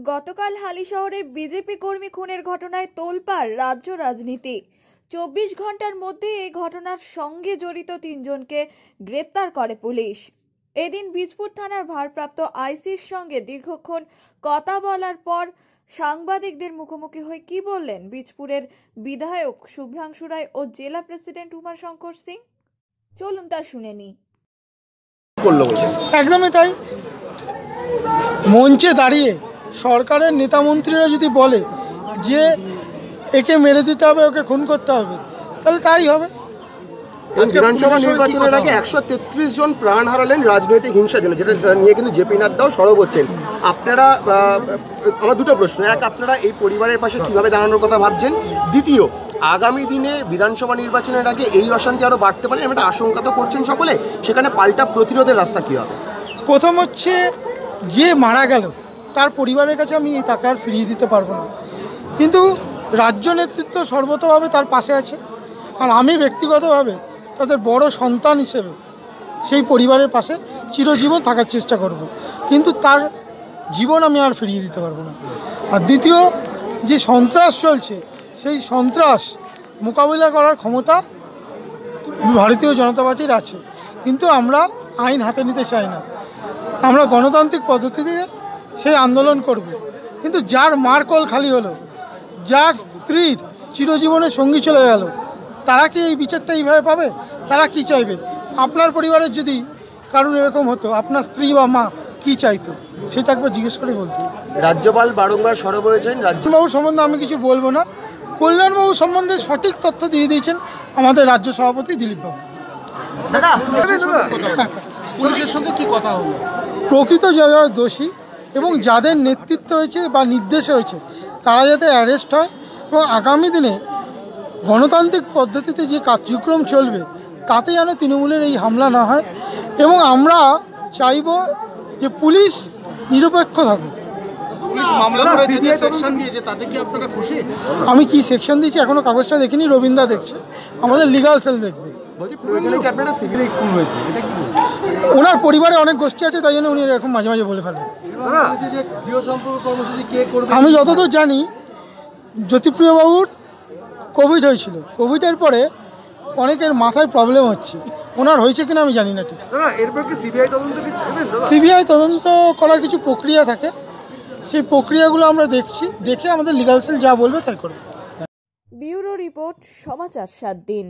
গতকাল হালিশহরে বিজেপি কর্মী খুনের ঘটনায় তোলপাড় রাজ্য রাজনীতি। 24 ঘন্টার মধ্যে এই ঘটনার সঙ্গে জড়িত 3 জনকে গ্রেপ্তার করে পুলিশ। এদিন বীজপুর থানার ভারপ্রাপ্ত আইসির সঙ্গে দীর্ঘক্ষণ কথা বলার পর সাংবাদিকদের মুখোমুখি হয়ে কি বললেন বীজপুরের বিধায়ক শুভ্রাংশু রায় ও জেলা প্রেসিডেন্ট উমাশঙ্কর সিং, চলুন তা শুনে নি। একদমই তাই। মঞ্চে দাঁড়িয়ে সরকারের নেতামন্ত্রীরা যদি বলে যে একে মেরে দিতে হবে, ওকে খুন করতে হবে, তাহলে তাই হবে। বিধানসভা নির্বাচনের আগে 133 জন প্রাণ হারালেন রাজনৈতিক হিংসার জন্য, যেটা নিয়ে কিন্তু জেপি নাড্ডাও সরব হচ্ছেন। আপনারা, আমার দুটো প্রশ্ন। এক, আপনারা এই পরিবারের পাশে কিভাবে দাঁড়ানোর কথা ভাবছেন? দ্বিতীয়, আগামী দিনে বিধানসভা নির্বাচনের আগে এই অশান্তি আরও বাড়তে পারে, একটা আশঙ্কা তো করছেন সকলে, সেখানে পাল্টা প্রতিরোধের রাস্তা কী হবে? প্রথম হচ্ছে, যে মারা গেল তার পরিবারের কাছে আমি এই টাকা আর ফিরিয়ে দিতে পারবো না, কিন্তু রাজ্য নেতৃত্ব সর্বতভাবে তার পাশে আছে। আর আমি ব্যক্তিগতভাবে তাদের বড় সন্তান হিসেবে সেই পরিবারের পাশে চিরজীবন থাকার চেষ্টা করব, কিন্তু তার জীবন আমি আর ফিরিয়ে দিতে পারবো না। আর দ্বিতীয়, যে সন্ত্রাস চলছে সেই সন্ত্রাস মোকাবিলা করার ক্ষমতা ভারতীয় জনতা পার্টির আছে, কিন্তু আমরা আইন হাতে নিতে চাই না। আমরা গণতান্ত্রিক পদ্ধতিতে সেই আন্দোলন করব, কিন্তু যার মার কল খালি হলো, যার স্ত্রীর চিরজীবনের সঙ্গী চলে গেল, তারা কি এই বিচারটা এইভাবে পাবে? তারা কি চাইবে? আপনার পরিবারের যদি কারণ এরকম হতো, আপনার স্ত্রী বা মা কি চাইতো, সেটা একবার জিজ্ঞেস করে বলতে। রাজ্যপাল বারংবার সরব হয়েছেন। রাজ্যবাবু সম্বন্ধে আমি কিছু বলবো না। কল্যাণবাবু সম্বন্ধে সঠিক তথ্য দিয়ে দিয়েছেন আমাদের রাজ্য সভাপতি দিলীপবাবু। পুলিশের সঙ্গে কি কথা হলো? প্রকৃত যারা দোষী এবং যাদের নেতৃত্ব হয়েছে বা নির্দেশ হয়েছে তারা যাতে অ্যারেস্ট হয়, এবং আগামী দিনে গণতান্ত্রিক পদ্ধতিতে যে কার্যক্রম চলবে তাতে যেন তৃণমূলের এই হামলা না হয়। এবং আমরা চাইব যে পুলিশ নিরপেক্ষ থাকুক। আমি কি সেকশন দিয়েছি এখনো কাগজটা দেখিনি, রবীন্দ্র দেখছে, আমাদের লিগাল সেল দেখবে। ওনার পরিবারে অনেক গোষ্ঠী আছে, তাই জন্য উনি এরকম মাঝে মাঝে বলে ফেলেন। আমি যতদূর জানি জ্যোতিপ্রিয়বাবুর কোভিড হয়েছিল, কোভিডের পরে অনেকের মাথায় প্রবলেম হচ্ছে, ওনার হয়েছে কিনা আমি জানি না ঠিক। সিবিআই তদন্ত করার কিছু প্রক্রিয়া থাকে, সেই প্রক্রিয়াগুলো আমরা দেখছি, দেখে আমাদের লিগাল সেল যা বলবে তাই করবে। ব্যুরো রিপোর্ট, সমাচার 7 দিন।